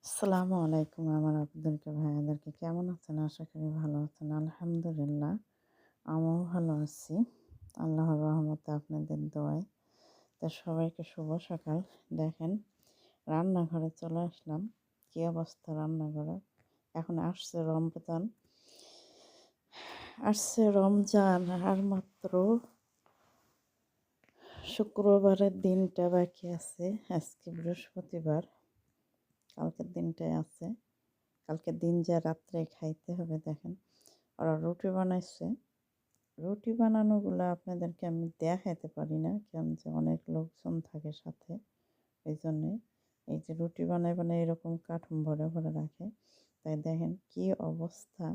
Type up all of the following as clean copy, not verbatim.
আসসালামু আলাইকুম আমার আপনাদেরকে ভাইয়াদেরকে কেমন আছেন? আশা করি ভালো আছেন। আলহামদুলিল্লাহ আমিও ভালো আছি। আল্লাহর রহমতে আপনাদের দোয়ায়। তো সবাইকে শুভ সকাল। দেখেন রান্নাঘরে চলে আসলাম। কী অবস্থা রান্নাঘরে। এখন আসছে রমজান আর মাত্র শুক্রবারের দিনটা বাকি আছে। আজকে বৃহস্পতিবার, কালকের দিনটাই আছে। কালকের দিন যা রাত্রে খাইতে হবে। দেখেন ওরা রুটি বানাইছে। রুটি বানানোগুলো আপনাদেরকে আমি দেখাইতে পারি না, কেন যে অনেক লোকজন থাকে সাথে। এই জন্যে এই যে রুটি বানায় বানায় এরকম কার্টুন ভরে ভরে রাখে। তাই দেখেন কি অবস্থা।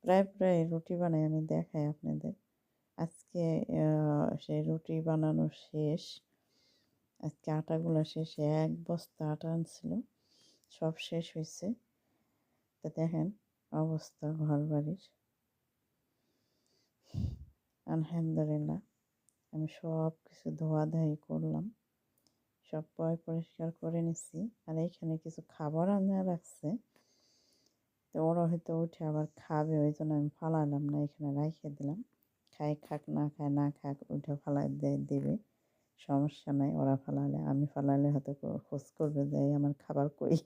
প্রায় প্রায় রুটি বানাই, আমি দেখাই আপনাদের। আজকে সেই রুটি বানানো শেষ। আজকে আটাগুলো শেষ, 1 বস্তা আটা আনছিল, সব শেষ হয়েছে। তো দেখেন অবস্থা ঘর বাড়ির। আলহামদুলিল্লাহ আমি সব কিছু ধোয়াধাই করলাম, সব পরিষ্কার করে নিছি। আর এইখানে কিছু খাবার আনা রাখছে, তো ওরা হয়তো উঠে আবার খাবে, ওই জন্য আমি ফালালাম না, এখানে রাইখে দিলাম। খাই খাক না খায় না খাক উঠে ফালাই দেবে, সমস্যা নাই। ওরা ফালালে, আমি ফালালে হয়তো খোঁজ করবে যে আমার খাবার কই।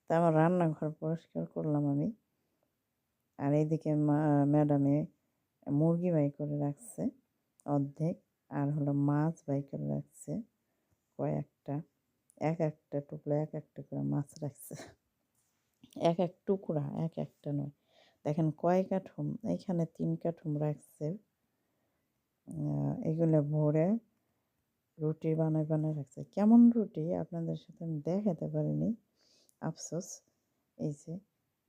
তা আমার রান্নাঘর পরিষ্কার করলাম আমি। আর এইদিকে ম্যাডামে মুরগি বাই করে রাখছে অর্ধেক, আর হলো মাছ বাই করে রাখছে কয়েকটা। এক একটা টুকরা এক একটা করে মাছ রাখছে, এক এক টুকরা, এক একটা নয়। দেখেন কয় কাঠুম, এইখানে 3 কাঠুম রাখছে। এগুলো ভরে রুটি বানায় বানায় রাখছে। কেমন রুটি আপনাদের সাথে আমি দেখাতে পারিনি, আফসোস। এই যে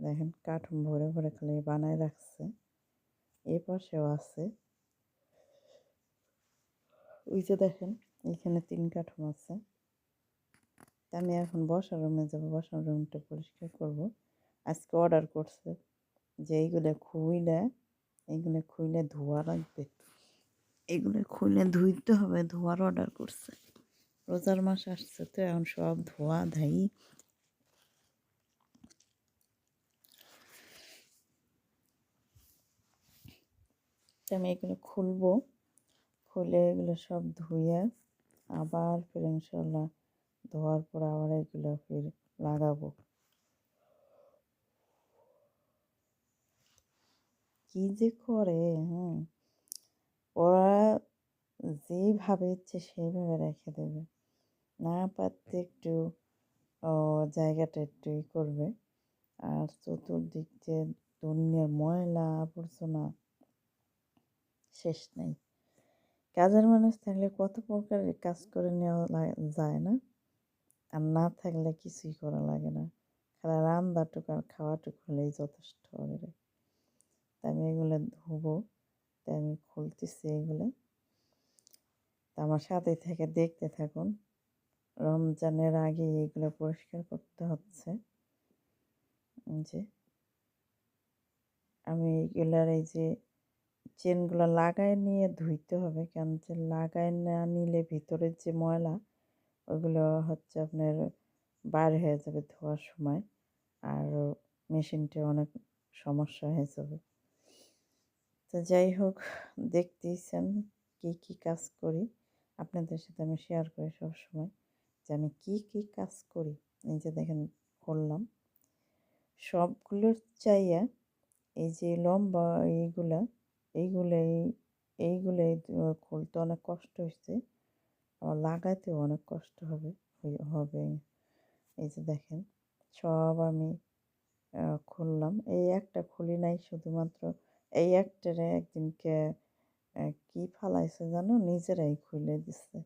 দেখেন কাঠুম ভরে ভরে খালি বানায় রাখছে। এই পাশেও আছে, ওই যে দেখেন এখানে 3 কাঠুম আছে। তা আমি এখন বসার রুমে যাবো, বসার রুমটা পরিষ্কার করব। আজকে অর্ডার করছে যে এইগুলো খুইলে ধোয়া লাগবে, এগুলো খুলে ধুইতে হবে, ধোয়ার অর্ডার করছে। রোজার মাস আসছে তো এখন সব ধোয়া ধাই। আমি এগুলো খুলবো, খুলে এগুলো সব ধুয়ে আবার ফির ইনশাল্লাহ ধোয়ার পর আবার এগুলো ফির লাগাবো। কি যে করে, ওরা যেভাবে ইচ্ছে সেইভাবে রেখে দেবে, না পারতে একটু জায়গাটা একটু করবে। আর চতুর্দিক যে দুনিয়ার ময়লা আবর্জনা শেষ নেই। কাজের মানুষ থাকলে কত প্রকারের কাজ করে নেওয়া যায় না, আর না থাকলে কিছুই করা লাগে না। খালি রান্নাটুকু আর খাওয়াটুকু হলেই যথেষ্ট হবে। তাই আমি এগুলো ধুবো, তাই আমি খুলতেছি এগুলো। তা আমার সাথে থেকে দেখতে থাকুন। রমজানের আগে এগুলো পরিষ্কার করতে হচ্ছে। যে আমি এগুলার এই যে চেনগুলো লাগায় নিয়ে ধুইতে হবে, কেন যে লাগায় না নিলে ভিতরের যে ময়লা ওগুলো হচ্ছে আপনার বার হয়ে যাবে ধোয়ার সময়, আর মেশিনটা অনেক সমস্যা হয়ে যাবে। তো যাই হোক, দেখতেইছেন কি কি কাজ করি, আপনাদের সাথে আমি শেয়ার করি সবসময় যে আমি কি কি কাজ করি। এই যে দেখেন করলাম সবগুলোর চাইয়া, এই যে লম্বা এইগুলাই এইগুলাই খুলতে অনেক কষ্ট হয়েছে, আমার লাগাতেও অনেক কষ্ট হবে। এই যে দেখেন সব আমি খুললাম। এই একটা খুলি নাই, শুধুমাত্র এই একটারে একদিনকে কি ফালাইছে জানো, নিজেরাই খুলে দিচ্ছে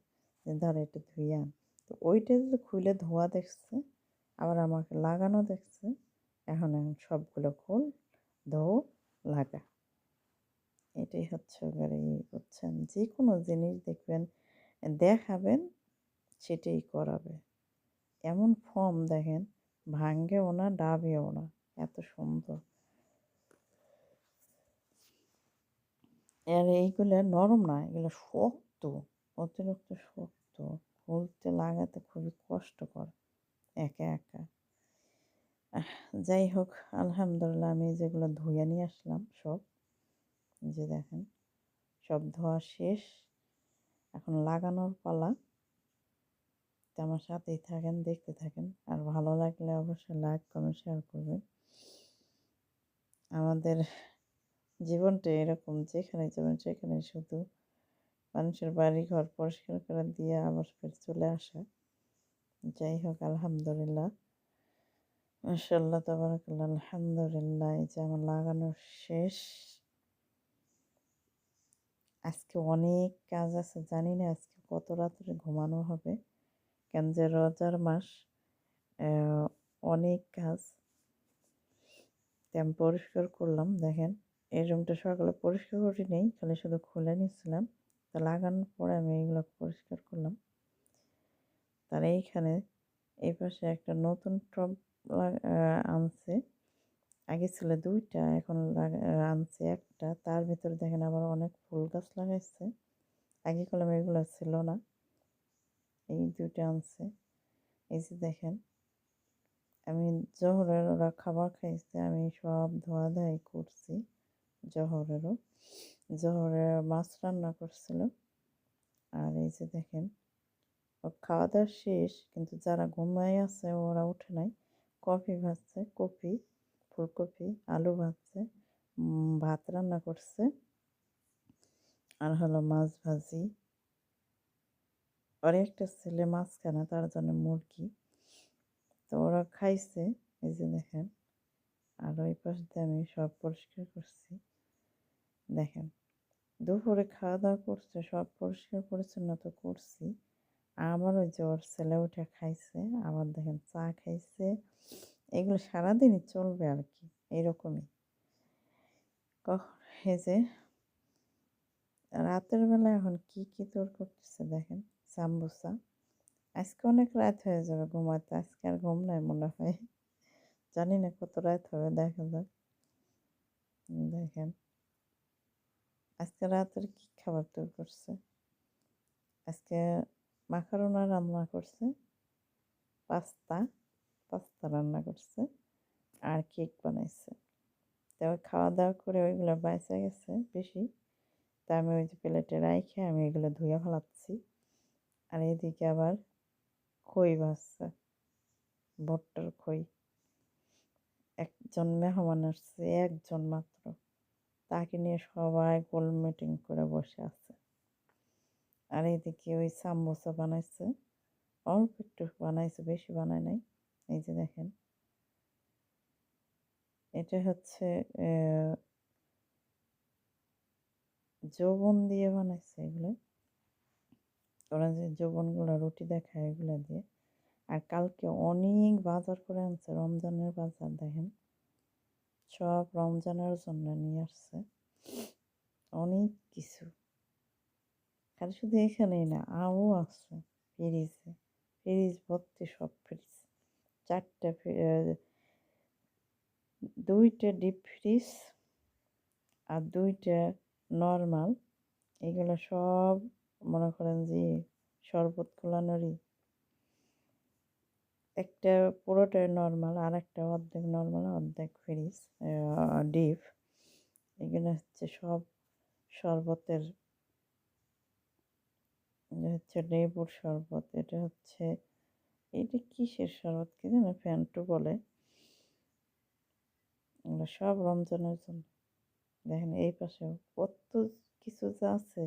যে ধর এটা ধুয়ে আন। তো ওইটা যে খুলে ধোয়া দেখছে, আবার আমাকে লাগানো দেখছে। এখন সবগুলো খোল, ধো, লাগা। এটাই হচ্ছে বুঝছেন, যে কোনো জিনিস দেখবেন দেখাবেন সেটাই করাবে। এমন ফর্ম দেখেন, ভাঙ্গেও না ডাবেও না, এত সুন্দর। আর এইগুলো নরম না, এগুলো শক্ত, অতিরিক্ত শক্ত, খুলতে লাগাতে খুবই কষ্টকর। একা একা। যাই হোক, আলহামদুলিল্লাহ আমি যেগুলো ধুয়ে নিয়ে আসলাম সব, যে দেখেন সব ধোয়া শেষ, এখন লাগানোর পালা। তো আমার সাথেই থাকেন, দেখতে থাকেন, আর ভালো লাগলে অবশ্যই লাইক কমেন্ট শেয়ার করবেন। আমাদের জীবনটা এরকম, যেখানে যাবেন সেখানে শুধু মানুষের বাড়ি ঘর পরিষ্কার করে দিয়ে আবার ফের চলে আসা। যাই হোক, আলহামদুলিল্লাহ, মাশাআল্লাহ, তাবারাকাল্লাহ, আলহামদুলিল্লাহ। এই যে আমার লাগানো শেষ। আজকে অনেক কাজ আছে, জানি না আজকে কত রাত্রে ঘুমানো হবে, কেন যে রোজার মাস, অনেক কাজ। আমি পরিষ্কার করলাম, দেখেন এই রুমটা সকালে পরিষ্কার করি নেই, খালি শুধু খুলে নিচ্ছিলাম। তো লাগানোর পরে আমি এগুলো পরিষ্কার করলাম। তার এইখানে এই পাশে একটা নতুন টব আনছে, আগে ছিল দুইটা, এখন আনছে একটা। তার ভিতরে দেখেন আবার অনেক ফুল গাছ লাগাইছে, আগে কলম এগুলো ছিল না, এই দুইটা আনছে। এই যে দেখেন, আমি জহরের ওরা খাবার খাইছে, আমি সব ধোয়া ধাই করছি। জহরের মাছ রান্না করছিল। আর এই যে দেখেন, ও খাওয়া দাওয়া শেষ, কিন্তু যারা ঘুমায় আছে ওরা উঠে নাই। কফি ভাজছে, কপি, ফুলকপি, আলু ভাজছে, ভাত রান্না করছে, আর হলো মাছ ভাজি। ওর একটা ছেলে মাছ খায় না, তার জন্য মুরগি। তো ওরা খাইছে, এই যে দেখেন। আর ওই পাশ দিয়ে আমি সব পরিষ্কার করছি, দেখেন। দুপুরে খাওয়া দাওয়া করছে, সব পরিষ্কার পরিচ্ছন্ন তো করছি। আবার ওই যে ওর ছেলে উঠে খাইছে, আবার দেখেন চা খাইছে। এগুলো সারাদিনই চলবে আর কি, এরকমই। এই যে রাতের বেলা এখন কি কি তোর করতেছে দেখেন, সাম্বুসা। আজকে অনেক রাত হয়ে যাবে ঘুমাতে, আজকে আর ঘুম নাই মনে হয়, জানি না কত রাত হবে, দেখা যাক। দেখেন আজকে রাতের কি খাবার তৈরি করছে। আজকে মাকারোনা রান্না করছে, পাস্তা পাস্তা রান্না করছে, আর কেক বানাইছে। তো খাওয়া দাওয়া করে ওইগুলো বাইসা গেছে বেশি, তা আমি ওই যে প্লেটে রাইখে আমি এগুলো ধুয়ে ফেলাচ্ছি। আর এইদিকে আবার খই ভাজছে, ভুট্টার খই। একজন মেহমান আসছে, একজন মাত্র, তাকে নিয়ে সবাই গোল মিটিং করে বসে আছে। আর এইদিকে ওই সাম্বুসা বানাইছে, অল্প একটু বানাইছে, বেশি বানায় নাই। এই যে দেখেন, এটা হচ্ছে যৌবন দিয়ে বানাইছে এগুলো। ওরা যে যৌবনগুলো রুটি দেখায় এগুলো দিয়ে। আর কালকে অনেক বাজার করে আনছে, রমজানের বাজার দেখেন, সব রমজানের জন্য নিয়ে আসছে অনেক কিছু। খালি শুধু এখানেই না, আরও আছে ফ্রিজে, ফ্রিজ ভর্তি, সব ফ্রিজ। চারটা দুইটা ডিপ ফ্রিজ আর দুইটা নর্মাল। এগুলো সব মনে করেন যে শরবত খোলানোরই, একটা পুরোটাই নর্মাল, আর একটা অর্ধেক নর্মাল অর্ধেক ফ্রিজ, ডিপ। এগুলো হচ্ছে সব শরবতের, হচ্ছে লেবুর শরবত, এটা হচ্ছে, এটা কিসের শরবত কি জানো, ফ্যান্টু বলে। এগুলো সব রমজানের জন্য। দেখেন এই পাশেও কত কিছু যা আছে।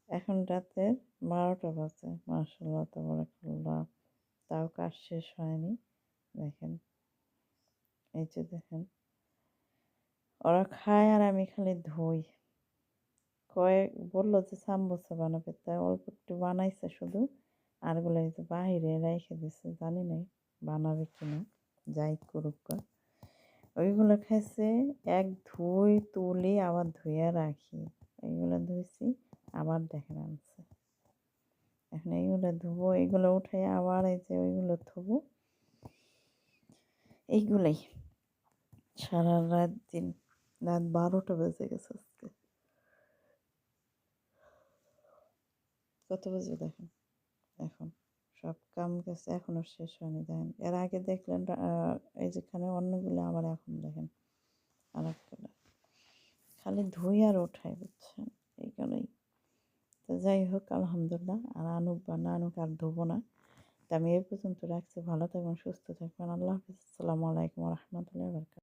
এখন রাতে 12টা বাজে, মাশাআল্লাহ তাবারাকাল্লাহ, তাও কাজ শেষ হয়নি। দেখেন, এই যে দেখেন, ওরা খায় আর আমি খালি ধুই। কয়েক বললো যে সাম্বুসা বানাবে, তাই অল্প একটু বানাইছে শুধু, আরগুলো এই যে বাহিরে রেখে দিছে, জানি না বানাবে কিনা, যাই করুক। ওইগুলো খাইছে, এক ধুই তুলি আবার ধুয়ে রাখি, এইগুলো ধুইছি আবার দেখেন আনছে। এখন এইগুলো ধুবো, এইগুলো উঠে আবার এই যে ওইগুলো ধুবো। এইগুলোই সারা রাত দিন, রাত 12টা বেজে গেছে আজকে। কত বাজে দেখেন এখন, সব কাম কাজ এখনও শেষ হয়নি দেখেন। এর আগে দেখলেন এই যেখানে অন্যগুলো, আবার এখন দেখেন আর একটা খালি ধুই আর ওঠাই, বুঝছেন? এই কারণেই। তো যাই হোক, আলহামদুলিল্লাহ। আর আনুক বা না আনুক, আর ধোবো না। তো আমি এই পর্যন্ত রাখছি। ভালো থাকবেন, সুস্থ থাকবেন। আল্লাহ হাফিজ। আসসালামু আলাইকুম ওয়া রাহমাতুল্লাহি ওয়া বারাকাতুহু।